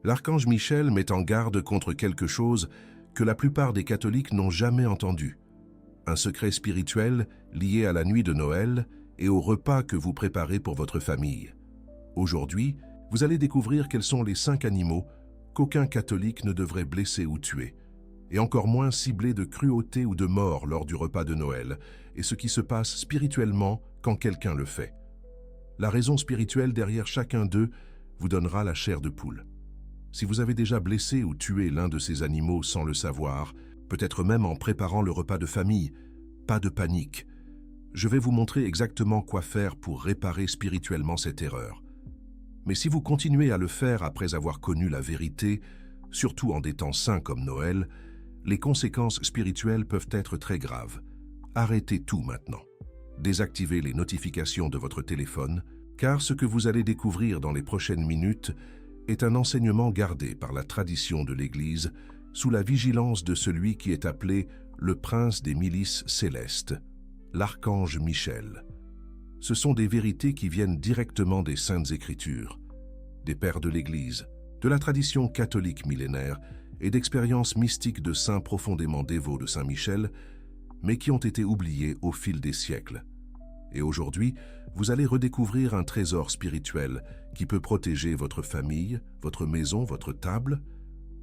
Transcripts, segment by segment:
L'archange Michel met en garde contre quelque chose que la plupart des catholiques n'ont jamais entendu. Un secret spirituel lié à la nuit de Noël et au repas que vous préparez pour votre famille. Aujourd'hui, vous allez découvrir quels sont les 5 animaux qu'aucun catholique ne devrait blesser ou tuer, et encore moins cibler de cruauté ou de mort lors du repas de Noël, et ce qui se passe spirituellement quand quelqu'un le fait. La raison spirituelle derrière chacun d'eux vous donnera la chair de poule. Si vous avez déjà blessé ou tué l'un de ces animaux sans le savoir, peut-être même en préparant le repas de famille, pas de panique. Je vais vous montrer exactement quoi faire pour réparer spirituellement cette erreur. Mais si vous continuez à le faire après avoir connu la vérité, surtout en des temps saints comme Noël, les conséquences spirituelles peuvent être très graves. Arrêtez tout maintenant. Désactivez les notifications de votre téléphone, car ce que vous allez découvrir dans les prochaines minutes est un enseignement gardé par la tradition de l'Église sous la vigilance de celui qui est appelé le prince des milices célestes, l'archange Michel. Ce sont des vérités qui viennent directement des Saintes Écritures, des pères de l'Église, de la tradition catholique millénaire et d'expériences mystiques de saints profondément dévots de Saint Michel, mais qui ont été oubliés au fil des siècles. Et aujourd'hui, vous allez redécouvrir un trésor spirituel qui peut protéger votre famille, votre maison, votre table,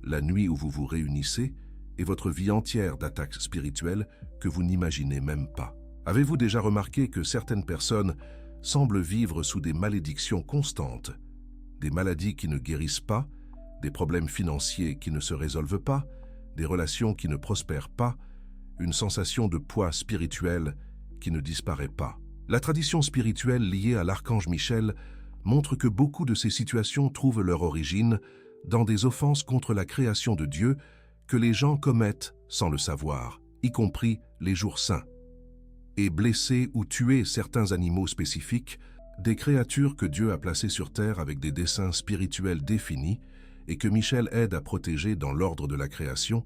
la nuit où vous vous réunissez et votre vie entière d'attaques spirituelles que vous n'imaginez même pas. Avez-vous déjà remarqué que certaines personnes semblent vivre sous des malédictions constantes, des maladies qui ne guérissent pas, des problèmes financiers qui ne se résolvent pas, des relations qui ne prospèrent pas, une sensation de poids spirituel qui ne disparaît pas? La tradition spirituelle liée à l'archange Michel montre que beaucoup de ces situations trouvent leur origine dans des offenses contre la création de Dieu que les gens commettent sans le savoir, y compris les jours saints. Et blesser ou tuer certains animaux spécifiques, des créatures que Dieu a placées sur terre avec des desseins spirituels définis et que Michel aide à protéger dans l'ordre de la création,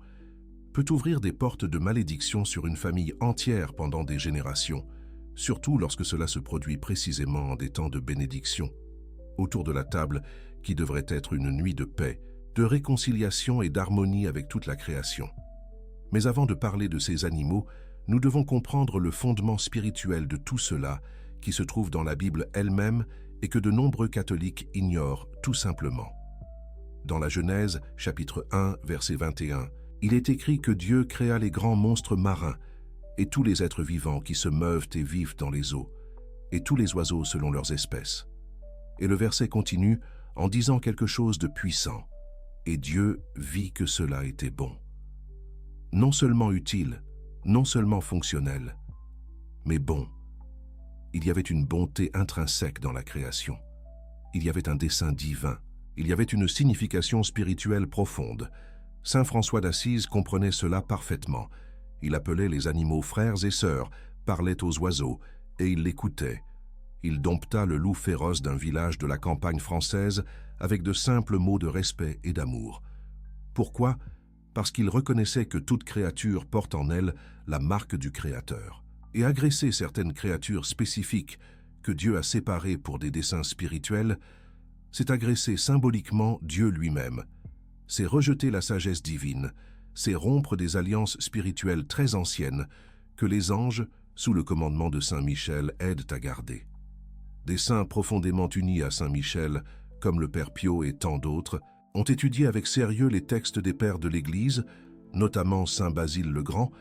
peut ouvrir des portes de malédiction sur une famille entière pendant des générations, surtout lorsque cela se produit précisément en des temps de bénédiction, autour de la table qui devrait être une nuit de paix, de réconciliation et d'harmonie avec toute la création. Mais avant de parler de ces animaux, nous devons comprendre le fondement spirituel de tout cela qui se trouve dans la Bible elle-même et que de nombreux catholiques ignorent tout simplement. Dans la Genèse, chapitre 1, verset 21, il est écrit que Dieu créa les grands monstres marins et tous les êtres vivants qui se meuvent et vivent dans les eaux, et tous les oiseaux selon leurs espèces. Et le verset continue en disant quelque chose de puissant. Et Dieu vit que cela était bon. Non seulement utile, non seulement fonctionnel, mais bon. Il y avait une bonté intrinsèque dans la création. Il y avait un dessein divin. Il y avait une signification spirituelle profonde. Saint François d'Assise comprenait cela parfaitement. Il appelait les animaux frères et sœurs, parlait aux oiseaux, et il l'écoutait. Il dompta le loup féroce d'un village de la campagne française avec de simples mots de respect et d'amour. Pourquoi? Parce qu'il reconnaissait que toute créature porte en elle la marque du Créateur. Et agresser certaines créatures spécifiques que Dieu a séparées pour des desseins spirituels, c'est agresser symboliquement Dieu lui-même. C'est rejeter la sagesse divine, c'est rompre des alliances spirituelles très anciennes que les anges, sous le commandement de Saint Michel, aident à garder. Des saints profondément unis à Saint Michel, comme le Père Pio et tant d'autres, ont étudié avec sérieux les textes des pères de l'Église, notamment Saint Basile le Grand,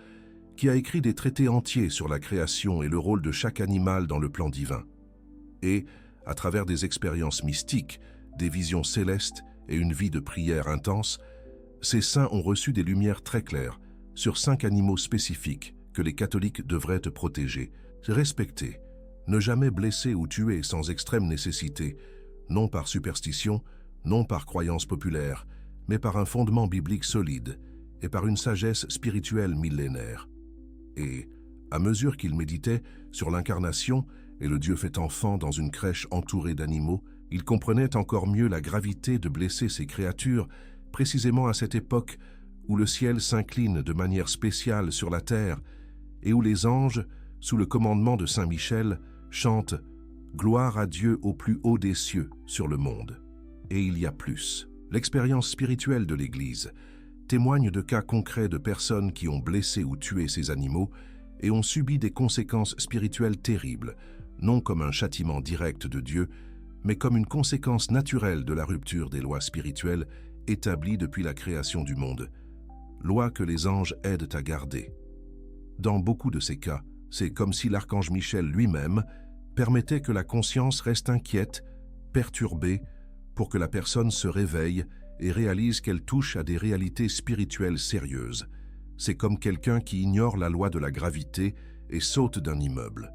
qui a écrit des traités entiers sur la création et le rôle de chaque animal dans le plan divin. Et, à travers des expériences mystiques, des visions célestes et une vie de prière intense, ces saints ont reçu des lumières très claires sur 5 animaux spécifiques que les catholiques devraient protéger, respecter, ne jamais blesser ou tuer sans extrême nécessité, non par superstition, non par croyance populaire, mais par un fondement biblique solide et par une sagesse spirituelle millénaire. Et, à mesure qu'il méditait sur l'incarnation et le Dieu fait enfant dans une crèche entourée d'animaux, il comprenait encore mieux la gravité de blesser ces créatures, précisément à cette époque où le ciel s'incline de manière spéciale sur la terre et où les anges, sous le commandement de Saint Michel, chantent « Gloire à Dieu au plus haut des cieux sur le monde ». Et il y a plus. L'expérience spirituelle de l'Église témoigne de cas concrets de personnes qui ont blessé ou tué ces animaux et ont subi des conséquences spirituelles terribles, non comme un châtiment direct de Dieu, mais comme une conséquence naturelle de la rupture des lois spirituelles établies depuis la création du monde, lois que les anges aident à garder. Dans beaucoup de ces cas, c'est comme si l'archange Michel lui-même permettait que la conscience reste inquiète, perturbée, pour que la personne se réveille et réalise qu'elle touche à des réalités spirituelles sérieuses. C'est comme quelqu'un qui ignore la loi de la gravité et saute d'un immeuble.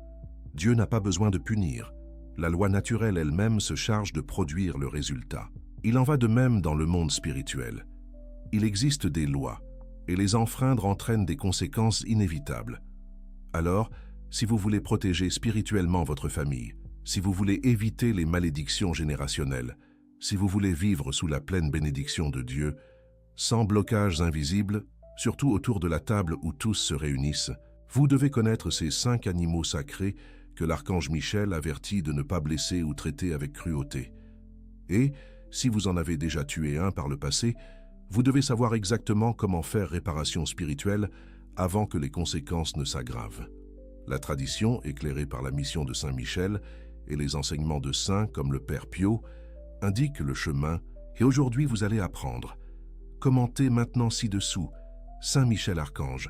Dieu n'a pas besoin de punir. La loi naturelle elle-même se charge de produire le résultat. Il en va de même dans le monde spirituel. Il existe des lois, et les enfreindre entraîne des conséquences inévitables. Alors, si vous voulez protéger spirituellement votre famille, si vous voulez éviter les malédictions générationnelles, si vous voulez vivre sous la pleine bénédiction de Dieu, sans blocages invisibles, surtout autour de la table où tous se réunissent, vous devez connaître ces 5 animaux sacrés que l'archange Michel avertit de ne pas blesser ou traiter avec cruauté. Et, si vous en avez déjà tué un par le passé, vous devez savoir exactement comment faire réparation spirituelle avant que les conséquences ne s'aggravent. La tradition, éclairée par la mission de Saint Michel et les enseignements de saints comme le Père Pio, indique le chemin, et aujourd'hui vous allez apprendre. Commentez maintenant ci-dessous. Saint Michel Archange,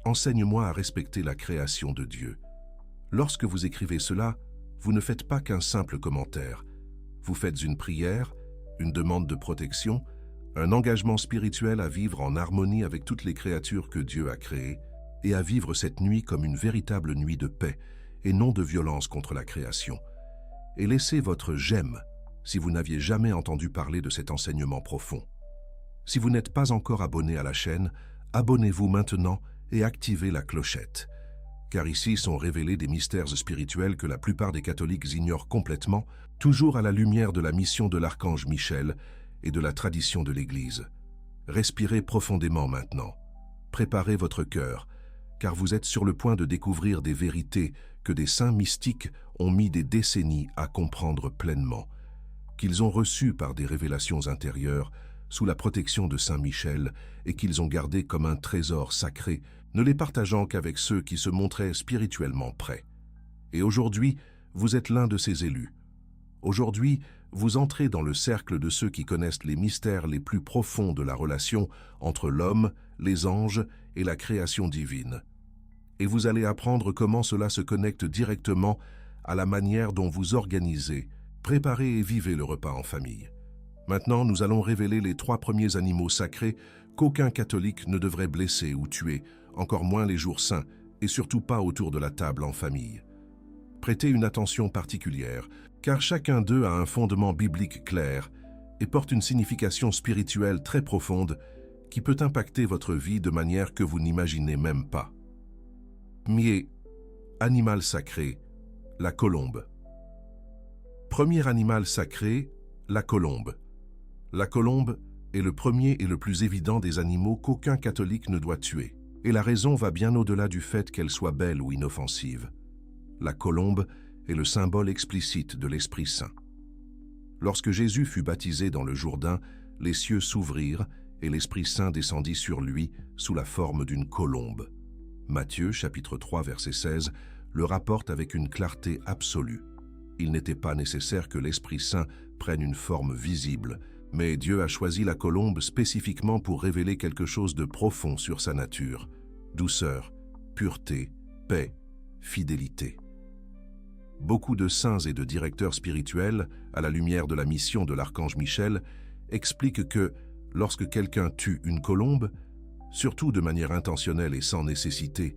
enseigne-moi à respecter la création de Dieu. Lorsque vous écrivez cela, vous ne faites pas qu'un simple commentaire. Vous faites une prière, une demande de protection, un engagement spirituel à vivre en harmonie avec toutes les créatures que Dieu a créées et à vivre cette nuit comme une véritable nuit de paix et non de violence contre la création. Et laissez votre « j'aime » si vous n'aviez jamais entendu parler de cet enseignement profond. Si vous n'êtes pas encore abonné à la chaîne, abonnez-vous maintenant et activez la clochette. Car ici sont révélés des mystères spirituels que la plupart des catholiques ignorent complètement, toujours à la lumière de la mission de l'archange Michel et de la tradition de l'Église. Respirez profondément maintenant. Préparez votre cœur, car vous êtes sur le point de découvrir des vérités que des saints mystiques ont mis des décennies à comprendre pleinement, qu'ils ont reçues par des révélations intérieures sous la protection de Saint Michel et qu'ils ont gardées comme un trésor sacré, ne les partageant qu'avec ceux qui se montraient spirituellement prêts. Et aujourd'hui, vous êtes l'un de ces élus. Aujourd'hui, vous entrez dans le cercle de ceux qui connaissent les mystères les plus profonds de la relation entre l'homme, les anges et la création divine. Et vous allez apprendre comment cela se connecte directement à la manière dont vous organisez, préparez et vivez le repas en famille. Maintenant, nous allons révéler les 3 premiers animaux sacrés qu'aucun catholique ne devrait blesser ou tuer, encore moins les jours saints, et surtout pas autour de la table en famille. Prêtez une attention particulière, car chacun d'eux a un fondement biblique clair et porte une signification spirituelle très profonde qui peut impacter votre vie de manière que vous n'imaginez même pas. Premier animal sacré, la colombe. Premier animal sacré, la colombe. La colombe est le premier et le plus évident des animaux qu'aucun catholique ne doit tuer. Et la raison va bien au-delà du fait qu'elle soit belle ou inoffensive. La colombe est le symbole explicite de l'Esprit Saint. Lorsque Jésus fut baptisé dans le Jourdain, les cieux s'ouvrirent et l'Esprit Saint descendit sur lui sous la forme d'une colombe. Matthieu, chapitre 3, verset 16, le rapporte avec une clarté absolue. Il n'était pas nécessaire que l'Esprit Saint prenne une forme visible, mais Dieu a choisi la colombe spécifiquement pour révéler quelque chose de profond sur sa nature. Douceur, pureté, paix, fidélité. Beaucoup de saints et de directeurs spirituels, à la lumière de la mission de l'archange Michel, expliquent que, lorsque quelqu'un tue une colombe, surtout de manière intentionnelle et sans nécessité,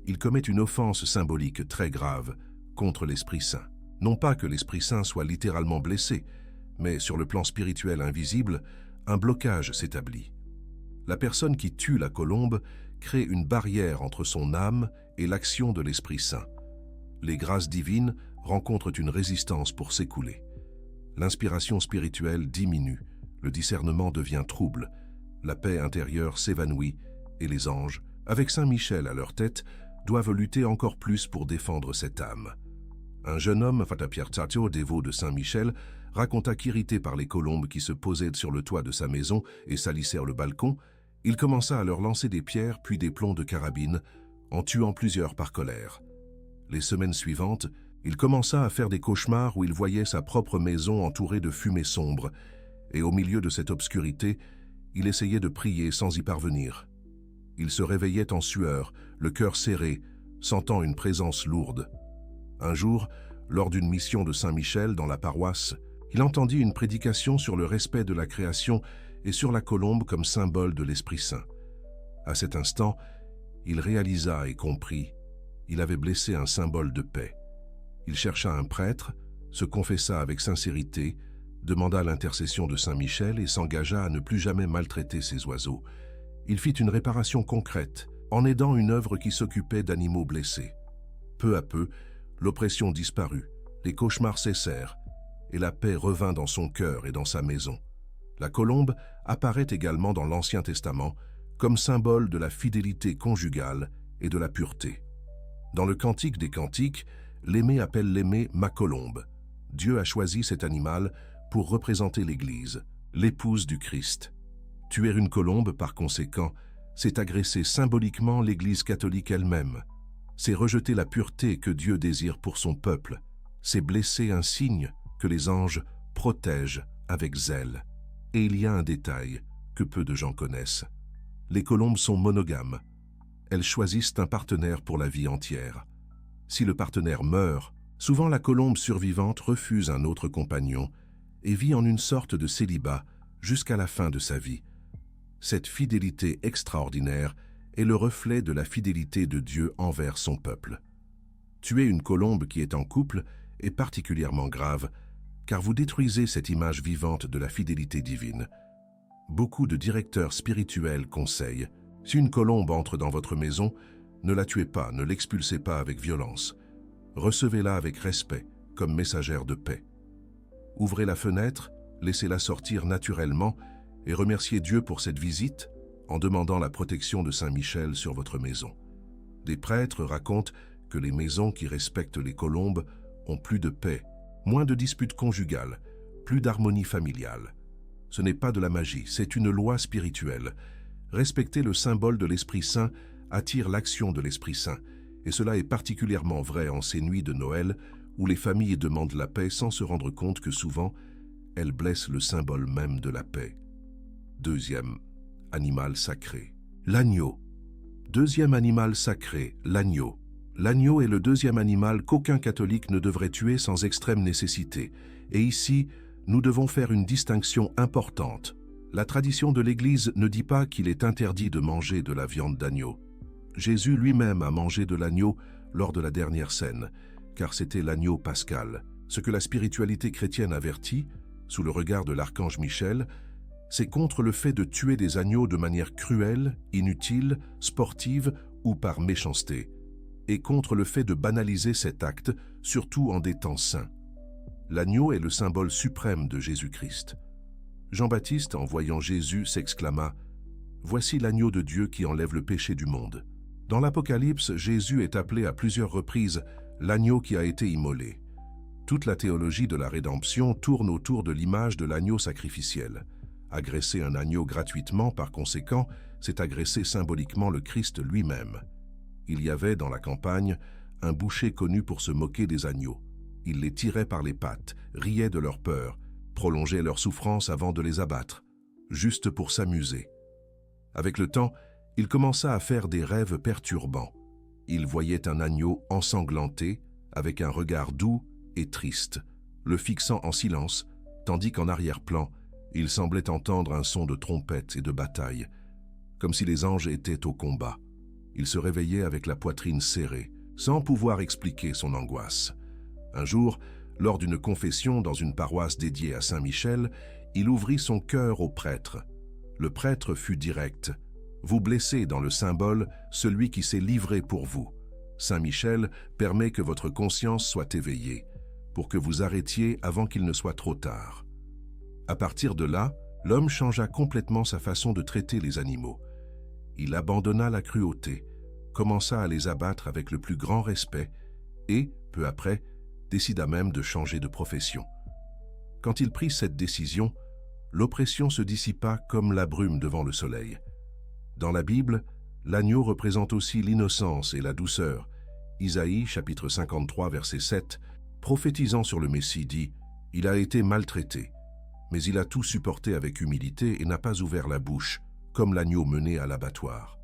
il commet une offense symbolique très grave contre l'Esprit Saint. Non pas que l'Esprit Saint soit littéralement blessé, mais sur le plan spirituel invisible, un blocage s'établit. La personne qui tue la colombe crée une barrière entre son âme et l'action de l'Esprit Saint. Les grâces divines rencontrent une résistance pour s'écouler. L'inspiration spirituelle diminue, le discernement devient trouble, la paix intérieure s'évanouit et les anges, avec Saint Michel à leur tête, doivent lutter encore plus pour défendre cette âme. Un jeune homme, Father Pierre Tatio, dévot de Saint Michel, raconta qu'irrité par les colombes qui se posaient sur le toit de sa maison et salissèrent le balcon, il commença à leur lancer des pierres puis des plombs de carabine, en tuant plusieurs par colère. Les semaines suivantes, il commença à faire des cauchemars où il voyait sa propre maison entourée de fumée sombre, et au milieu de cette obscurité, il essayait de prier sans y parvenir. Il se réveillait en sueur, le cœur serré, sentant une présence lourde. Un jour, lors d'une mission de Saint-Michel dans la paroisse, il entendit une prédication sur le respect de la création et sur la colombe comme symbole de l'Esprit Saint. À cet instant, il réalisa et comprit. Il avait blessé un symbole de paix. Il chercha un prêtre, se confessa avec sincérité, demanda l'intercession de Saint-Michel et s'engagea à ne plus jamais maltraiter ces oiseaux. Il fit une réparation concrète, en aidant une œuvre qui s'occupait d'animaux blessés. Peu à peu, l'oppression disparut, les cauchemars cessèrent, et la paix revint dans son cœur et dans sa maison. La colombe apparaît également dans l'Ancien Testament comme symbole de la fidélité conjugale et de la pureté. Dans le Cantique des Cantiques, l'aimé appelle l'aimé ma colombe. Dieu a choisi cet animal pour représenter l'Église, l'épouse du Christ. Tuer une colombe, par conséquent, c'est agresser symboliquement l'Église catholique elle-même. C'est rejeter la pureté que Dieu désire pour son peuple. C'est blesser un signe que les anges protègent avec zèle. Et il y a un détail que peu de gens connaissent. Les colombes sont monogames. Elles choisissent un partenaire pour la vie entière. Si le partenaire meurt, souvent la colombe survivante refuse un autre compagnon et vit en une sorte de célibat jusqu'à la fin de sa vie. Cette fidélité extraordinaire est le reflet de la fidélité de Dieu envers son peuple. Tuer une colombe qui est en couple est particulièrement grave, car vous détruisez cette image vivante de la fidélité divine. Beaucoup de directeurs spirituels conseillent, si une colombe entre dans votre maison, ne la tuez pas, ne l'expulsez pas avec violence. Recevez-la avec respect, comme messagère de paix. Ouvrez la fenêtre, laissez-la sortir naturellement et remerciez Dieu pour cette visite en demandant la protection de Saint-Michel sur votre maison. Des prêtres racontent que les maisons qui respectent les colombes ont plus de paix, moins de disputes conjugales, plus d'harmonie familiale. Ce n'est pas de la magie, c'est une loi spirituelle. Respecter le symbole de l'Esprit Saint attire l'action de l'Esprit Saint, et cela est particulièrement vrai en ces nuits de Noël où les familles demandent la paix sans se rendre compte que souvent, elles blessent le symbole même de la paix. Deuxième animal sacré, l'agneau. Deuxième animal sacré, l'agneau. L'agneau est le deuxième animal qu'aucun catholique ne devrait tuer sans extrême nécessité. Et ici, nous devons faire une distinction importante. La tradition de l'Église ne dit pas qu'il est interdit de manger de la viande d'agneau. Jésus lui-même a mangé de l'agneau lors de la dernière scène, car c'était l'agneau pascal. Ce que la spiritualité chrétienne avertit, sous le regard de l'archange Michel, c'est contre le fait de tuer des agneaux de manière cruelle, inutile, sportive ou par méchanceté, et contre le fait de banaliser cet acte, surtout en des temps saints. L'agneau est le symbole suprême de Jésus-Christ. Jean-Baptiste, en voyant Jésus, s'exclama « Voici l'agneau de Dieu qui enlève le péché du monde ». Dans l'Apocalypse, Jésus est appelé à plusieurs reprises « l'agneau qui a été immolé ». Toute la théologie de la rédemption tourne autour de l'image de l'agneau sacrificiel. Agresser un agneau gratuitement, par conséquent, c'est agresser symboliquement le Christ lui-même. Il y avait, dans la campagne, un boucher connu pour se moquer des agneaux. Il les tirait par les pattes, riait de leur peur, prolongeait leur souffrance avant de les abattre, juste pour s'amuser. Avec le temps, il commença à faire des rêves perturbants. Il voyait un agneau ensanglanté, avec un regard doux et triste, le fixant en silence, tandis qu'en arrière-plan, il semblait entendre un son de trompette et de bataille, comme si les anges étaient au combat. Il se réveillait avec la poitrine serrée, sans pouvoir expliquer son angoisse. Un jour, lors d'une confession dans une paroisse dédiée à Saint-Michel, il ouvrit son cœur au prêtre. Le prêtre fut direct. « Vous blessez dans le symbole celui qui s'est livré pour vous. Saint-Michel permet que votre conscience soit éveillée, pour que vous arrêtiez avant qu'il ne soit trop tard. » À partir de là, l'homme changea complètement sa façon de traiter les animaux. Il abandonna la cruauté, commença à les abattre avec le plus grand respect et, peu après, décida même de changer de profession. Quand ils prirent cette décision, l'oppression se dissipa comme la brume devant le soleil. Dans la Bible, l'agneau représente aussi l'innocence et la douceur. Isaïe, chapitre 53, verset 7, prophétisant sur le Messie, dit « Il a été maltraité, mais il a tout supporté avec humilité et n'a pas ouvert la bouche, comme l'agneau mené à l'abattoir. »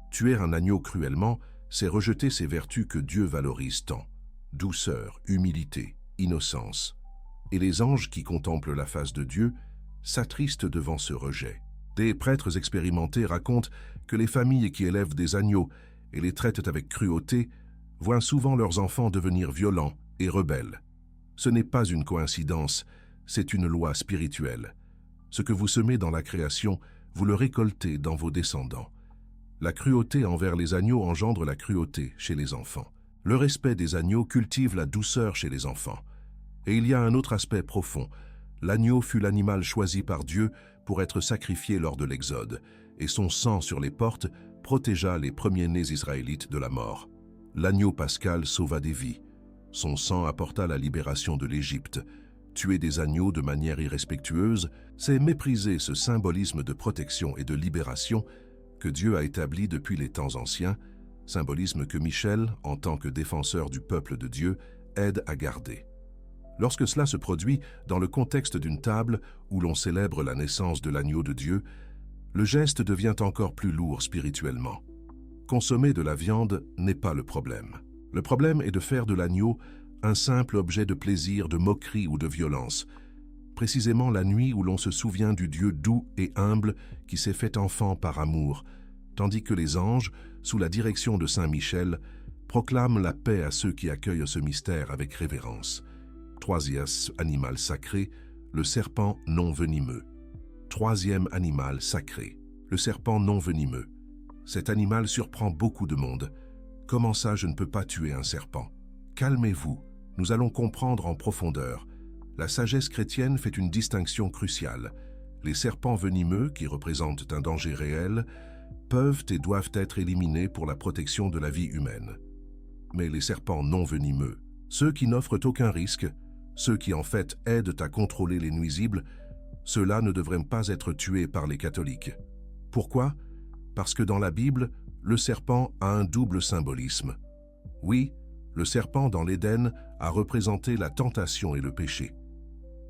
Tuer un agneau cruellement, c'est rejeter ces vertus que Dieu valorise tant. Douceur, humilité, innocence. Et les anges qui contemplent la face de Dieu s'attristent devant ce rejet. Des prêtres expérimentés racontent que les familles qui élèvent des agneaux et les traitent avec cruauté voient souvent leurs enfants devenir violents et rebelles. Ce n'est pas une coïncidence, c'est une loi spirituelle. Ce que vous semez dans la création, vous le récoltez dans vos descendants. La cruauté envers les agneaux engendre la cruauté chez les enfants. Le respect des agneaux cultive la douceur chez les enfants. Et il y a un autre aspect profond. L'agneau fut l'animal choisi par Dieu pour être sacrifié lors de l'Exode, et son sang sur les portes protégea les premiers-nés israélites de la mort. L'agneau pascal sauva des vies. Son sang apporta la libération de l'Égypte. Tuer des agneaux de manière irrespectueuse, c'est mépriser ce symbolisme de protection et de libération que Dieu a établi depuis les temps anciens, symbolisme que Michel, en tant que défenseur du peuple de Dieu, aide à garder. Lorsque cela se produit dans le contexte d'une table où l'on célèbre la naissance de l'agneau de Dieu, le geste devient encore plus lourd spirituellement. Consommer de la viande n'est pas le problème. Le problème est de faire de l'agneau un simple objet de plaisir, de moquerie ou de violence, précisément la nuit où l'on se souvient du Dieu doux et humble qui s'est fait enfant par amour, tandis que les anges, sous la direction de Saint Michel, proclament la paix à ceux qui accueillent ce mystère avec révérence. Troisième animal sacré, le serpent non venimeux. Troisième animal sacré, le serpent non venimeux. Cet animal surprend beaucoup de monde. Comment ça, je ne peux pas tuer un serpent? Calmez-vous, nous allons comprendre en profondeur. La sagesse chrétienne fait une distinction cruciale. Les serpents venimeux, qui représentent un danger réel, peuvent et doivent être éliminés pour la protection de la vie humaine. Mais les serpents non venimeux, ceux qui n'offrent aucun risque, ceux qui en fait aident à contrôler les nuisibles, ceux-là ne devraient pas être tués par les catholiques. Pourquoi? Parce que dans la Bible, le serpent a un double symbolisme. Oui, le serpent dans l'Éden a représenté la tentation et le péché.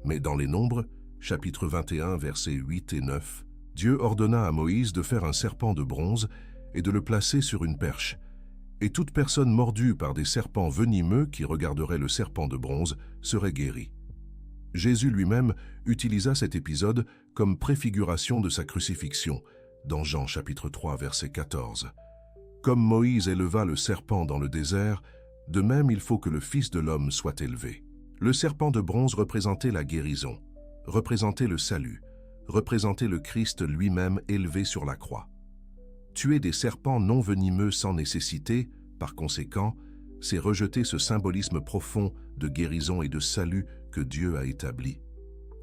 Mais dans les Nombres, chapitre 21, versets 8 et 9, Dieu ordonna à Moïse de faire un serpent de bronze et de le placer sur une perche. Et toute personne mordue par des serpents venimeux qui regarderait le serpent de bronze serait guérie. Jésus lui-même utilisa cet épisode comme préfiguration de sa crucifixion, dans Jean chapitre 3, verset 14. Comme Moïse éleva le serpent dans le désert, de même il faut que le Fils de l'homme soit élevé. Le serpent de bronze représentait la guérison, représentait le salut, représentait le Christ lui-même élevé sur la croix. Tuer des serpents non venimeux sans nécessité, par conséquent, c'est rejeter ce symbolisme profond de guérison et de salut que Dieu a établi.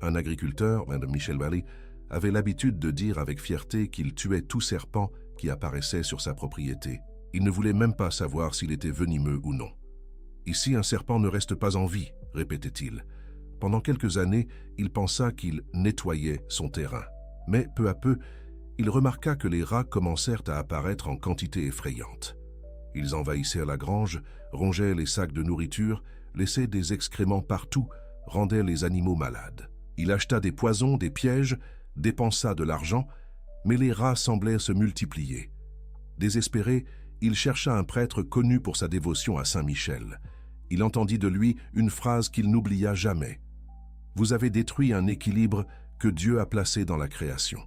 Un agriculteur, Michel Vallée, avait l'habitude de dire avec fierté qu'il tuait tout serpent qui apparaissait sur sa propriété. Il ne voulait même pas savoir s'il était venimeux ou non. « Ici, un serpent ne reste pas en vie », répétait-il. Pendant quelques années, il pensa qu'il nettoyait son terrain. Mais peu à peu, il remarqua que les rats commencèrent à apparaître en quantité effrayante. Ils envahissaient la grange, rongeaient les sacs de nourriture, laissaient des excréments partout, rendaient les animaux malades. Il acheta des poisons, des pièges, dépensa de l'argent, mais les rats semblaient se multiplier. Désespéré, il chercha un prêtre connu pour sa dévotion à Saint Michel. Il entendit de lui une phrase qu'il n'oublia jamais. « Vous avez détruit un équilibre que Dieu a placé dans la création. »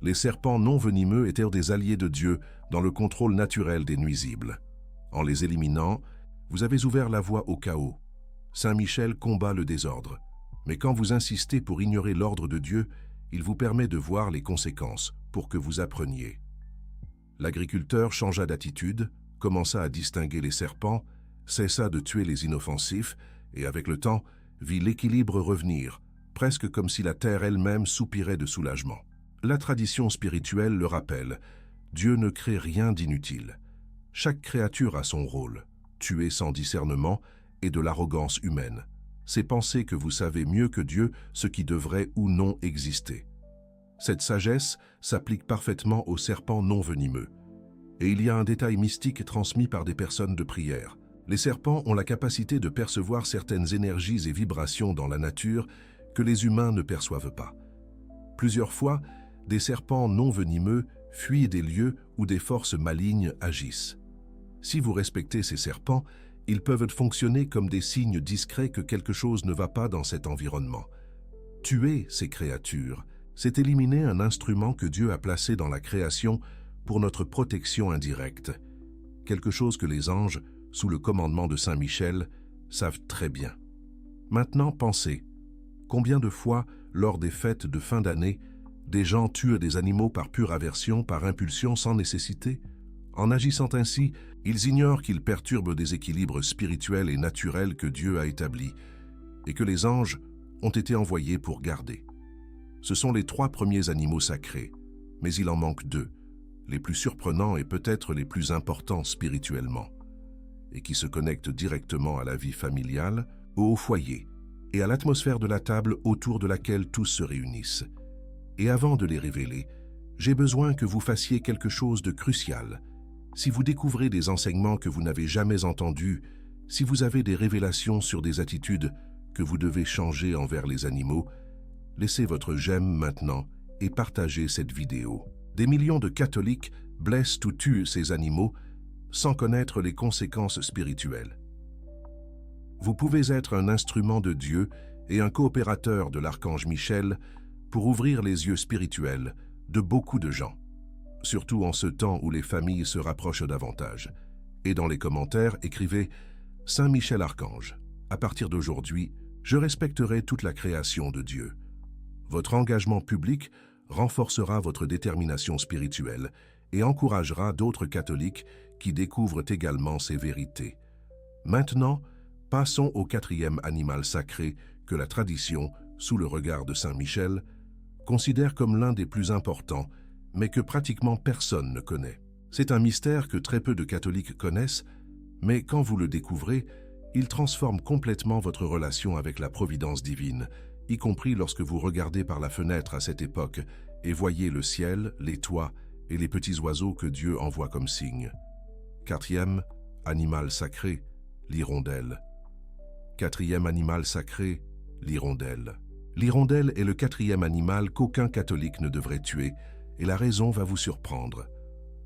Les serpents non venimeux étaient des alliés de Dieu dans le contrôle naturel des nuisibles. En les éliminant, vous avez ouvert la voie au chaos. Saint Michel combat le désordre. Mais quand vous insistez pour ignorer l'ordre de Dieu, il vous permet de voir les conséquences pour que vous appreniez. L'agriculteur changea d'attitude, commença à distinguer les serpents, cessa de tuer les inoffensifs et avec le temps, vit l'équilibre revenir, presque comme si la terre elle-même soupirait de soulagement. La tradition spirituelle le rappelle, Dieu ne crée rien d'inutile. Chaque créature a son rôle, tuer sans discernement et de l'arrogance humaine. c'est penser que vous savez mieux que Dieu ce qui devrait ou non exister. Cette sagesse s'applique parfaitement aux serpents non venimeux. Et il y a un détail mystique transmis par des personnes de prière. Les serpents ont la capacité de percevoir certaines énergies et vibrations dans la nature que les humains ne perçoivent pas. Plusieurs fois, des serpents non venimeux fuient des lieux où des forces malignes agissent. Si vous respectez ces serpents, ils peuvent fonctionner comme des signes discrets que quelque chose ne va pas dans cet environnement. Tuer ces créatures, c'est éliminer un instrument que Dieu a placé dans la création pour notre protection indirecte, quelque chose que les anges, sous le commandement de Saint Michel, savent très bien. Maintenant, pensez, combien de fois, lors des fêtes de fin d'année, des gens tuent des animaux par pure aversion, par impulsion, sans nécessité? En agissant ainsi, ils ignorent qu'ils perturbent des équilibres spirituels et naturels que Dieu a établis et que les anges ont été envoyés pour garder. Ce sont les 3 premiers animaux sacrés, mais il en manque 2, les plus surprenants et peut-être les plus importants spirituellement, et qui se connectent directement à la vie familiale, au foyer et à l'atmosphère de la table autour de laquelle tous se réunissent. Et avant de les révéler, j'ai besoin que vous fassiez quelque chose de crucial. Si vous découvrez des enseignements que vous n'avez jamais entendus, si vous avez des révélations sur des attitudes que vous devez changer envers les animaux, laissez votre j'aime maintenant et partagez cette vidéo. Des millions de catholiques blessent ou tuent ces animaux sans connaître les conséquences spirituelles. Vous pouvez être un instrument de Dieu et un coopérateur de l'archange Michel pour ouvrir les yeux spirituels de beaucoup de gens, surtout en ce temps où les familles se rapprochent davantage. Et dans les commentaires, écrivez « Saint Michel Archange, à partir d'aujourd'hui, je respecterai toute la création de Dieu. » Votre engagement public renforcera votre détermination spirituelle et encouragera d'autres catholiques qui découvrent également ces vérités. Maintenant, passons au 4e animal sacré que la tradition, sous le regard de Saint Michel, considère comme l'un des plus importants, mais que pratiquement personne ne connaît. C'est un mystère que très peu de catholiques connaissent, mais quand vous le découvrez, il transforme complètement votre relation avec la providence divine, y compris lorsque vous regardez par la fenêtre à cette époque et voyez le ciel, les toits et les petits oiseaux que Dieu envoie comme signe. 4e animal sacré, l'hirondelle. 4e animal sacré, l'hirondelle. L'hirondelle est le 4e animal qu'aucun catholique ne devrait tuer, et la raison va vous surprendre.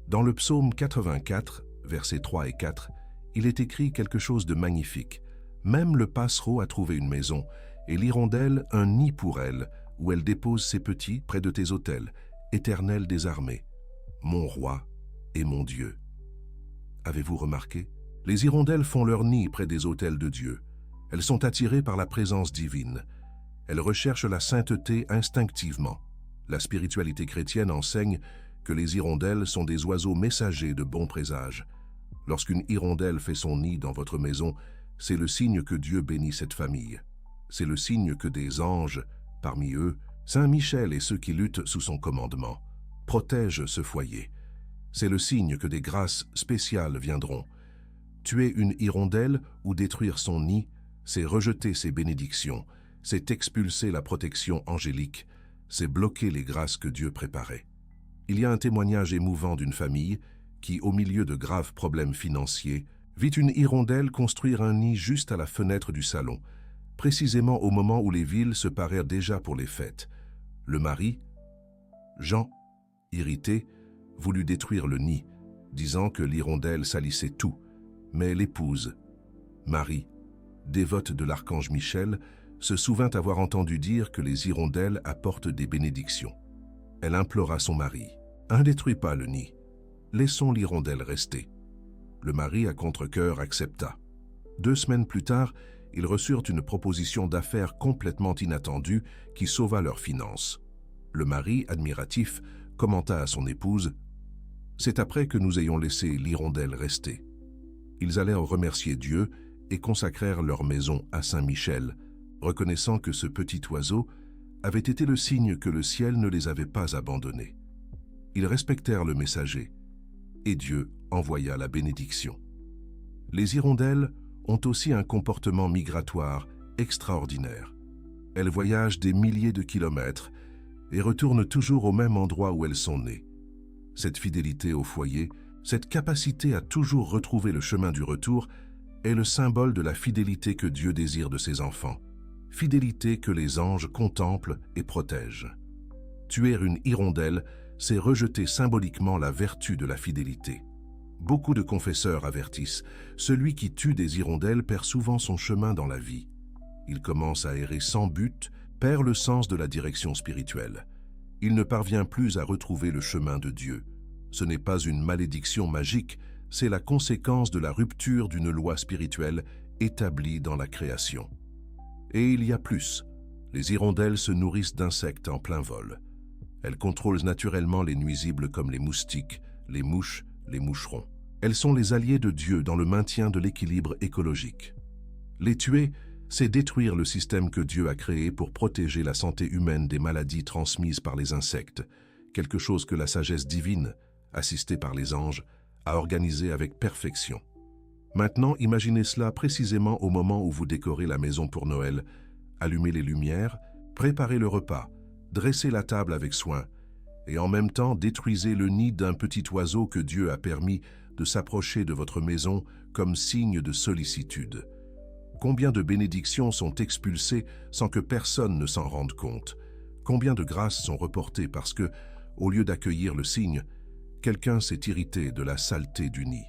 Dans le psaume 84, versets 3 et 4, il est écrit quelque chose de magnifique. Même le passereau a trouvé une maison, et l'hirondelle un nid pour elle, où elle dépose ses petits près de tes autels, Éternel des armées, mon roi et mon Dieu. Avez-vous remarqué? Les hirondelles font leur nid près des autels de Dieu. Elles sont attirées par la présence divine. Elles recherchent la sainteté instinctivement. La spiritualité chrétienne enseigne que les hirondelles sont des oiseaux messagers de bons présages. Lorsqu'une hirondelle fait son nid dans votre maison, c'est le signe que Dieu bénit cette famille. C'est le signe que des anges, parmi eux, Saint Michel et ceux qui luttent sous son commandement, protègent ce foyer. C'est le signe que des grâces spéciales viendront. Tuer une hirondelle ou détruire son nid, c'est rejeter ses bénédictions, c'est expulser la protection angélique, c'est bloquer les grâces que Dieu préparait. Il y a un témoignage émouvant d'une famille qui, au milieu de graves problèmes financiers, vit une hirondelle construire un nid juste à la fenêtre du salon, précisément au moment où les villes se parèrent déjà pour les fêtes. Le mari, Jean, irrité, voulut détruire le nid, disant que l'hirondelle salissait tout, mais l'épouse, Marie, dévote de l'archange Michel, se souvint avoir entendu dire que les hirondelles apportent des bénédictions. Elle implora son mari, « Ne détruis pas le nid, laissons l'hirondelle rester. » Le mari, à contre-cœur, accepta. 2 semaines plus tard, ils reçurent une proposition d'affaires complètement inattendue qui sauva leurs finances. Le mari, admiratif, commenta à son épouse, « C'est après que nous ayons laissé l'hirondelle rester. » Ils allèrent remercier Dieu et consacrèrent leur maison à Saint Michel, reconnaissant que ce petit oiseau avait été le signe que le ciel ne les avait pas abandonnés. Ils respectèrent le messager, et Dieu envoya la bénédiction. Les hirondelles ont aussi un comportement migratoire extraordinaire. Elles voyagent des milliers de kilomètres et retournent toujours au même endroit où elles sont nées. Cette fidélité au foyer, cette capacité à toujours retrouver le chemin du retour est le symbole de la fidélité que Dieu désire de ses enfants. Fidélité que les anges contemplent et protègent. Tuer une hirondelle, c'est rejeter symboliquement la vertu de la fidélité. Beaucoup de confesseurs avertissent, celui qui tue des hirondelles perd souvent son chemin dans la vie. Il commence à errer sans but, perd le sens de la direction spirituelle. Il ne parvient plus à retrouver le chemin de Dieu. Ce n'est pas une malédiction magique, c'est la conséquence de la rupture d'une loi spirituelle établie dans la création. Et il y a plus. Les hirondelles se nourrissent d'insectes en plein vol. Elles contrôlent naturellement les nuisibles comme les moustiques, les mouches, les moucherons. Elles sont les alliés de Dieu dans le maintien de l'équilibre écologique. Les tuer, c'est détruire le système que Dieu a créé pour protéger la santé humaine des maladies transmises par les insectes, quelque chose que la sagesse divine, assistée par les anges, a organisé avec perfection. Maintenant, imaginez cela précisément au moment où vous décorez la maison pour Noël, allumez les lumières, préparez le repas, dressez la table avec soin, et en même temps détruisez le nid d'un petit oiseau que Dieu a permis de s'approcher de votre maison comme signe de sollicitude. Combien de bénédictions sont expulsées sans que personne ne s'en rende compte? Combien de grâces sont reportées parce que, au lieu d'accueillir le signe, quelqu'un s'est irrité de la saleté du nid?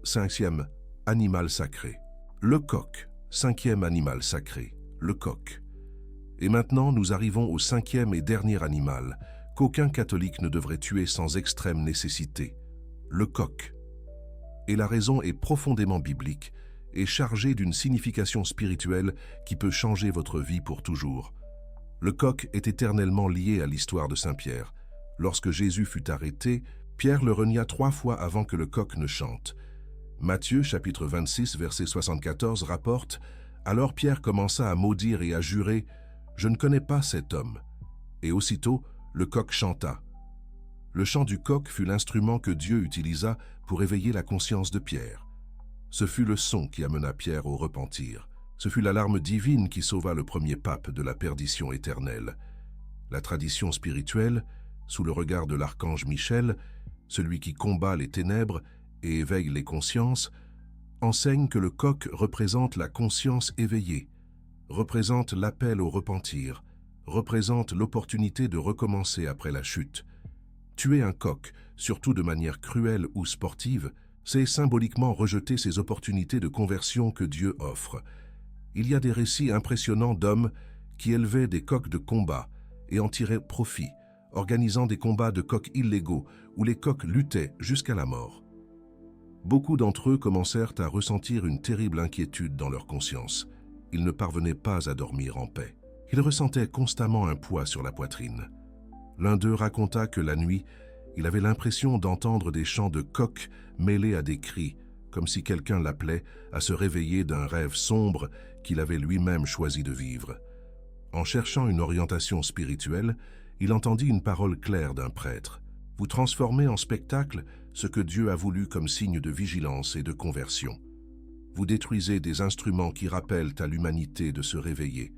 5e animal sacré. Le coq, 5e animal sacré, le coq. Et maintenant, nous arrivons au 5e et dernier animal qu'aucun catholique ne devrait tuer sans extrême nécessité, le coq. Et la raison est profondément biblique et chargée d'une signification spirituelle qui peut changer votre vie pour toujours. Le coq est éternellement lié à l'histoire de Saint Pierre. Lorsque Jésus fut arrêté, Pierre le renia 3 fois avant que le coq ne chante. Matthieu, chapitre 26, verset 74, rapporte « Alors Pierre commença à maudire et à jurer « Je ne connais pas cet homme ». Et aussitôt, le coq chanta. Le chant du coq fut l'instrument que Dieu utilisa pour éveiller la conscience de Pierre. Ce fut le son qui amena Pierre au repentir. Ce fut l'alarme divine qui sauva le premier pape de la perdition éternelle. La tradition spirituelle, sous le regard de l'archange Michel, celui qui combat les ténèbres et éveille les consciences, enseigne que le coq représente la conscience éveillée, représente l'appel au repentir, représente l'opportunité de recommencer après la chute. Tuer un coq, surtout de manière cruelle ou sportive, c'est symboliquement rejeter ces opportunités de conversion que Dieu offre. Il y a des récits impressionnants d'hommes qui élevaient des coqs de combat et en tiraient profit, organisant des combats de coqs illégaux où les coqs luttaient jusqu'à la mort. Beaucoup d'entre eux commencèrent à ressentir une terrible inquiétude dans leur conscience. Ils ne parvenaient pas à dormir en paix. Ils ressentaient constamment un poids sur la poitrine. L'un d'eux raconta que la nuit, il avait l'impression d'entendre des chants de coqs mêlés à des cris, comme si quelqu'un l'appelait à se réveiller d'un rêve sombre qu'il avait lui-même choisi de vivre. En cherchant une orientation spirituelle, il entendit une parole claire d'un prêtre. « Vous transformez en spectacle ce que Dieu a voulu comme signe de vigilance et de conversion. Vous détruisez des instruments qui rappellent à l'humanité de se réveiller.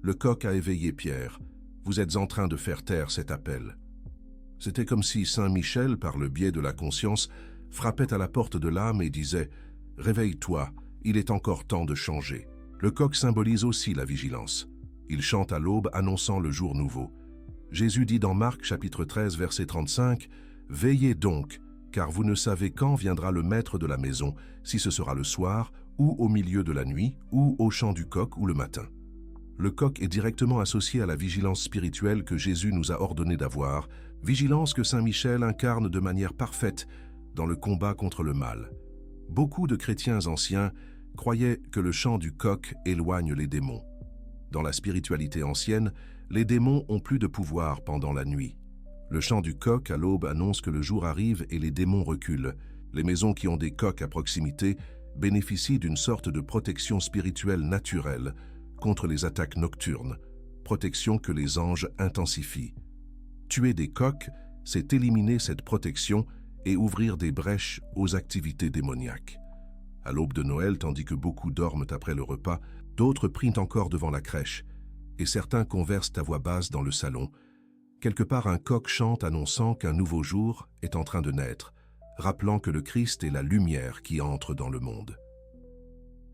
Le coq a éveillé Pierre. Vous êtes en train de faire taire cet appel. » C'était comme si Saint Michel, par le biais de la conscience, frappait à la porte de l'âme et disait « Réveille-toi, il est encore temps de changer. » Le coq symbolise aussi la vigilance. Il chante à l'aube annonçant le jour nouveau. Jésus dit dans Marc chapitre 13 verset 35 « Veillez donc, car vous ne savez quand viendra le maître de la maison, si ce sera le soir, ou au milieu de la nuit, ou au chant du coq, ou le matin. » Le coq est directement associé à la vigilance spirituelle que Jésus nous a ordonné d'avoir, vigilance que Saint Michel incarne de manière parfaite dans le combat contre le mal. Beaucoup de chrétiens anciens croyaient que le chant du coq éloigne les démons. Dans la spiritualité ancienne, les démons ont plus de pouvoir pendant la nuit. Le chant du coq à l'aube annonce que le jour arrive et les démons reculent. Les maisons qui ont des coqs à proximité bénéficient d'une sorte de protection spirituelle naturelle contre les attaques nocturnes, protection que les anges intensifient. Tuer des coqs, c'est éliminer cette protection et ouvrir des brèches aux activités démoniaques. À l'aube de Noël, tandis que beaucoup dorment après le repas, d'autres prient encore devant la crèche, et certains conversent à voix basse dans le salon. Quelque part, un coq chante annonçant qu'un nouveau jour est en train de naître, rappelant que le Christ est la lumière qui entre dans le monde.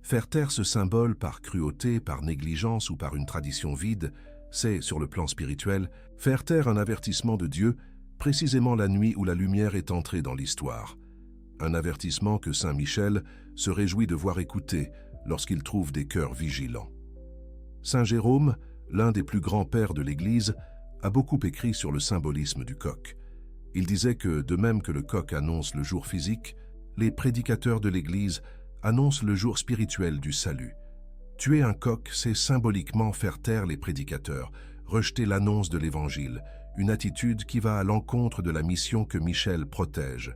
Faire taire ce symbole par cruauté, par négligence ou par une tradition vide, c'est, sur le plan spirituel, faire taire un avertissement de Dieu, précisément la nuit où la lumière est entrée dans l'histoire. Un avertissement que saint Michel se réjouit de voir écouter lorsqu'il trouve des cœurs vigilants. Saint Jérôme, l'un des plus grands pères de l'Église, a beaucoup écrit sur le symbolisme du coq. Il disait que, de même que le coq annonce le jour physique, les prédicateurs de l'Église annoncent le jour spirituel du salut. Tuer un coq, c'est symboliquement faire taire les prédicateurs, rejeter l'annonce de l'Évangile, une attitude qui va à l'encontre de la mission que Michel protège,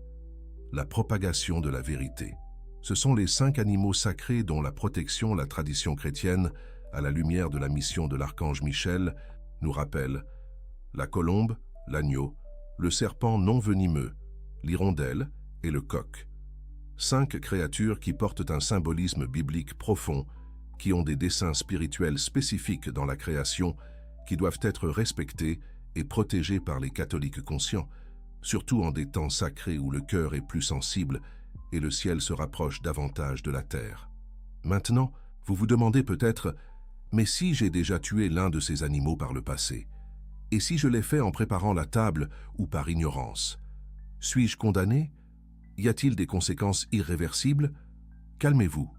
la propagation de la vérité. Ce sont les 5 animaux sacrés dont la protection, la tradition chrétienne, à la lumière de la mission de l'archange Michel, nous rappelle: la colombe, l'agneau, le serpent non venimeux, l'hirondelle et le coq. 5 créatures qui portent un symbolisme biblique profond, qui ont des desseins spirituels spécifiques dans la création, qui doivent être respectés et protégés par les catholiques conscients, surtout en des temps sacrés où le cœur est plus sensible et le ciel se rapproche davantage de la terre. Maintenant, vous vous demandez peut-être: mais si j'ai déjà tué l'un de ces animaux par le passé? Et si je l'ai fait en préparant la table ou par ignorance? Suis-je condamné? Y a-t-il des conséquences irréversibles? Calmez-vous.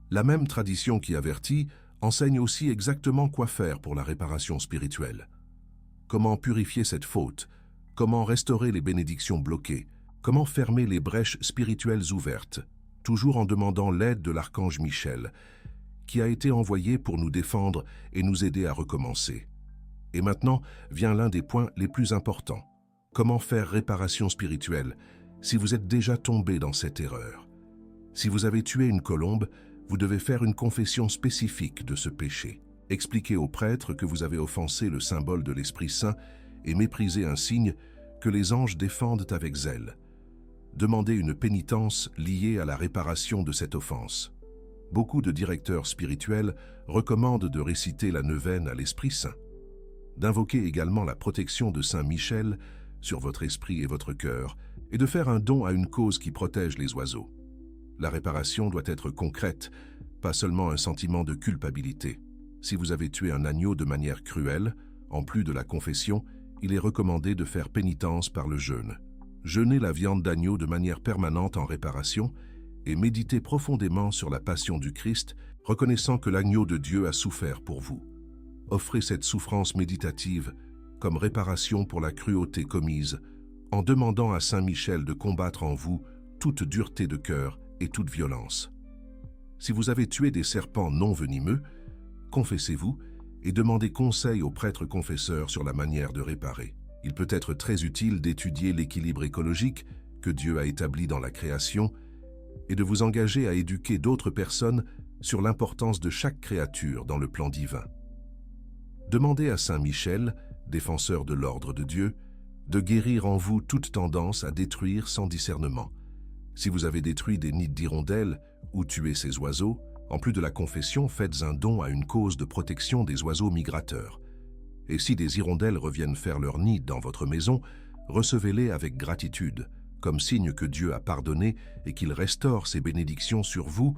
La même tradition qui avertit enseigne aussi exactement quoi faire pour la réparation spirituelle. Comment purifier cette faute? Comment restaurer les bénédictions bloquées? Comment fermer les brèches spirituelles ouvertes? Toujours en demandant l'aide de l'archange Michel, qui a été envoyé pour nous défendre et nous aider à recommencer. Et maintenant vient l'un des points les plus importants. Comment faire réparation spirituelle si vous êtes déjà tombé dans cette erreur? Si vous avez tué une colombe, vous devez faire une confession spécifique de ce péché. Expliquez au prêtre que vous avez offensé le symbole de l'Esprit Saint et méprisé un signe que les anges défendent avec zèle. Demandez une pénitence liée à la réparation de cette offense. Beaucoup de directeurs spirituels recommandent de réciter la neuvaine à l'Esprit Saint, d'invoquer également la protection de Saint Michel sur votre esprit et votre cœur, et de faire un don à une cause qui protège les oiseaux. La réparation doit être concrète, pas seulement un sentiment de culpabilité. Si vous avez tué un agneau de manière cruelle, en plus de la confession, il est recommandé de faire pénitence par le jeûne. Jeûnez la viande d'agneau de manière permanente en réparation et méditez profondément sur la passion du Christ, reconnaissant que l'agneau de Dieu a souffert pour vous. Offrez cette souffrance méditative comme réparation pour la cruauté commise, en demandant à Saint Michel de combattre en vous toute dureté de cœur et toute violence. Si vous avez tué des serpents non venimeux, confessez-vous et demandez conseil au prêtre confesseur sur la manière de réparer. Il peut être très utile d'étudier l'équilibre écologique que Dieu a établi dans la création et de vous engager à éduquer d'autres personnes sur l'importance de chaque créature dans le plan divin. Demandez à Saint Michel, défenseur de l'ordre de Dieu, de guérir en vous toute tendance à détruire sans discernement. Si vous avez détruit des nids d'hirondelles ou tué ces oiseaux, en plus de la confession, faites un don à une cause de protection des oiseaux migrateurs. Et si des hirondelles reviennent faire leur nid dans votre maison, recevez-les avec gratitude, comme signe que Dieu a pardonné et qu'il restaure ses bénédictions sur vous,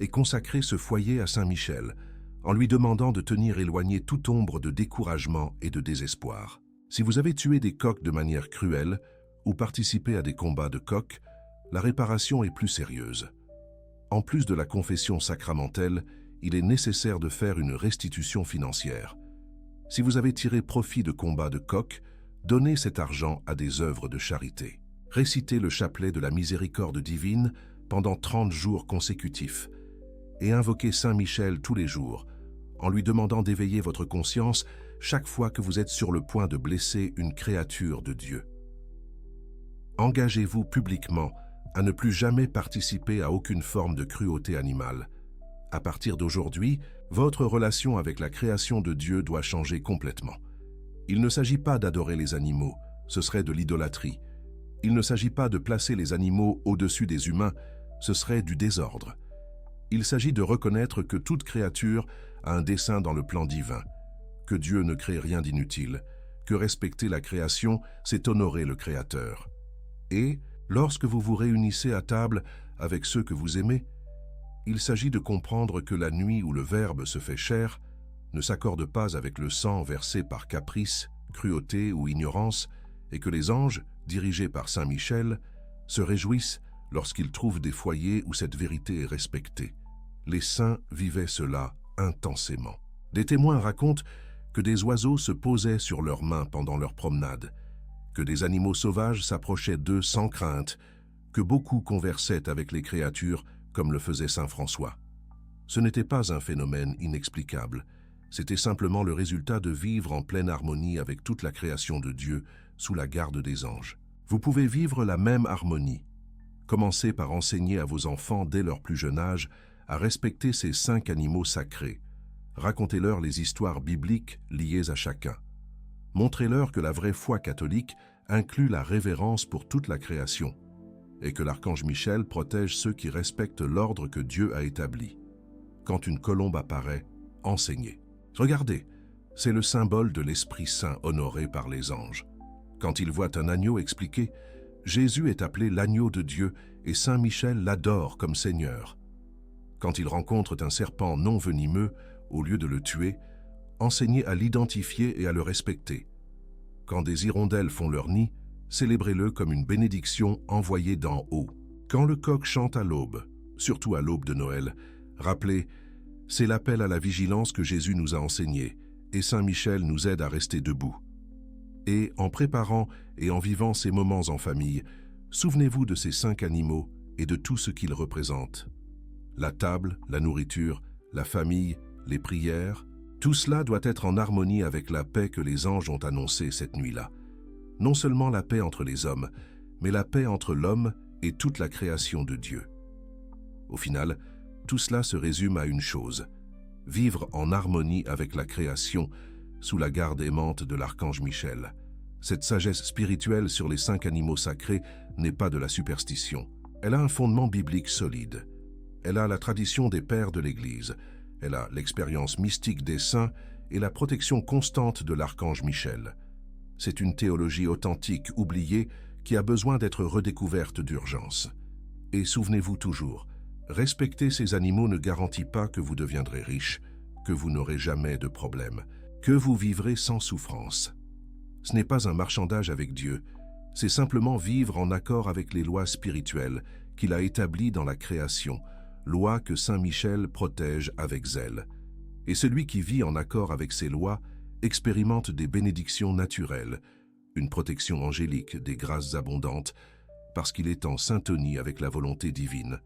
et consacrez ce foyer à Saint Michel, en lui demandant de tenir éloigné toute ombre de découragement et de désespoir. Si vous avez tué des coqs de manière cruelle ou participé à des combats de coqs, la réparation est plus sérieuse. En plus de la confession sacramentelle, il est nécessaire de faire une restitution financière. Si vous avez tiré profit de combats de coqs, donnez cet argent à des œuvres de charité. Récitez le chapelet de la miséricorde divine pendant 30 jours consécutifs et invoquez Saint Michel tous les jours, en lui demandant d'éveiller votre conscience chaque fois que vous êtes sur le point de blesser une créature de Dieu. Engagez-vous publiquement à ne plus jamais participer à aucune forme de cruauté animale. À partir d'aujourd'hui, votre relation avec la création de Dieu doit changer complètement. Il ne s'agit pas d'adorer les animaux, ce serait de l'idolâtrie. Il ne s'agit pas de placer les animaux au-dessus des humains, ce serait du désordre. Il s'agit de reconnaître que toute créature a un dessein dans le plan divin, que Dieu ne crée rien d'inutile, que respecter la création, c'est honorer le Créateur. Et, lorsque vous vous réunissez à table avec ceux que vous aimez, il s'agit de comprendre que la nuit où le Verbe se fait chair ne s'accorde pas avec le sang versé par caprice, cruauté ou ignorance, et que les anges, dirigés par Saint Michel, se réjouissent lorsqu'ils trouvent des foyers où cette vérité est respectée. Les saints vivaient cela intensément. Des témoins racontent que des oiseaux se posaient sur leurs mains pendant leur promenade, que des animaux sauvages s'approchaient d'eux sans crainte, que beaucoup conversaient avec les créatures comme le faisait saint François. Ce n'était pas un phénomène inexplicable, c'était simplement le résultat de vivre en pleine harmonie avec toute la création de Dieu sous la garde des anges. Vous pouvez vivre la même harmonie. Commencez par enseigner à vos enfants dès leur plus jeune âge à respecter ces 5 animaux sacrés. Racontez-leur les histoires bibliques liées à chacun. Montrez-leur que la vraie foi catholique inclut la révérence pour toute la création et que l'archange Michel protège ceux qui respectent l'ordre que Dieu a établi. Quand une colombe apparaît, enseignez. Regardez, c'est le symbole de l'Esprit Saint honoré par les anges. Quand ils voient un agneau expliqué, Jésus est appelé l'agneau de Dieu et Saint Michel l'adore comme Seigneur. Quand ils rencontrent un serpent non venimeux, au lieu de le tuer, enseignez à l'identifier et à le respecter. Quand des hirondelles font leur nid, célébrez-le comme une bénédiction envoyée d'en haut. Quand le coq chante à l'aube, surtout à l'aube de Noël, rappelez, c'est l'appel à la vigilance que Jésus nous a enseigné, et Saint Michel nous aide à rester debout. Et en préparant et en vivant ces moments en famille, souvenez-vous de ces 5 animaux et de tout ce qu'ils représentent. La table, la nourriture, la famille, les prières, tout cela doit être en harmonie avec la paix que les anges ont annoncée cette nuit-là. Non seulement la paix entre les hommes, mais la paix entre l'homme et toute la création de Dieu. Au final, tout cela se résume à une chose, vivre en harmonie avec la création sous la garde aimante de l'archange Michel. Cette sagesse spirituelle sur les 5 animaux sacrés n'est pas de la superstition. Elle a un fondement biblique solide. Elle a la tradition des pères de l'Église. Elle a l'expérience mystique des saints et la protection constante de l'archange Michel. C'est une théologie authentique, oubliée, qui a besoin d'être redécouverte d'urgence. Et souvenez-vous toujours, respecter ces animaux ne garantit pas que vous deviendrez riche, que vous n'aurez jamais de problème, que vous vivrez sans souffrance. Ce n'est pas un marchandage avec Dieu, c'est simplement vivre en accord avec les lois spirituelles qu'il a établies dans la création, lois que Saint Michel protège avec zèle. Et celui qui vit en accord avec ces lois expérimente des bénédictions naturelles, une protection angélique, des grâces abondantes, parce qu'il est en syntonie avec la volonté divine.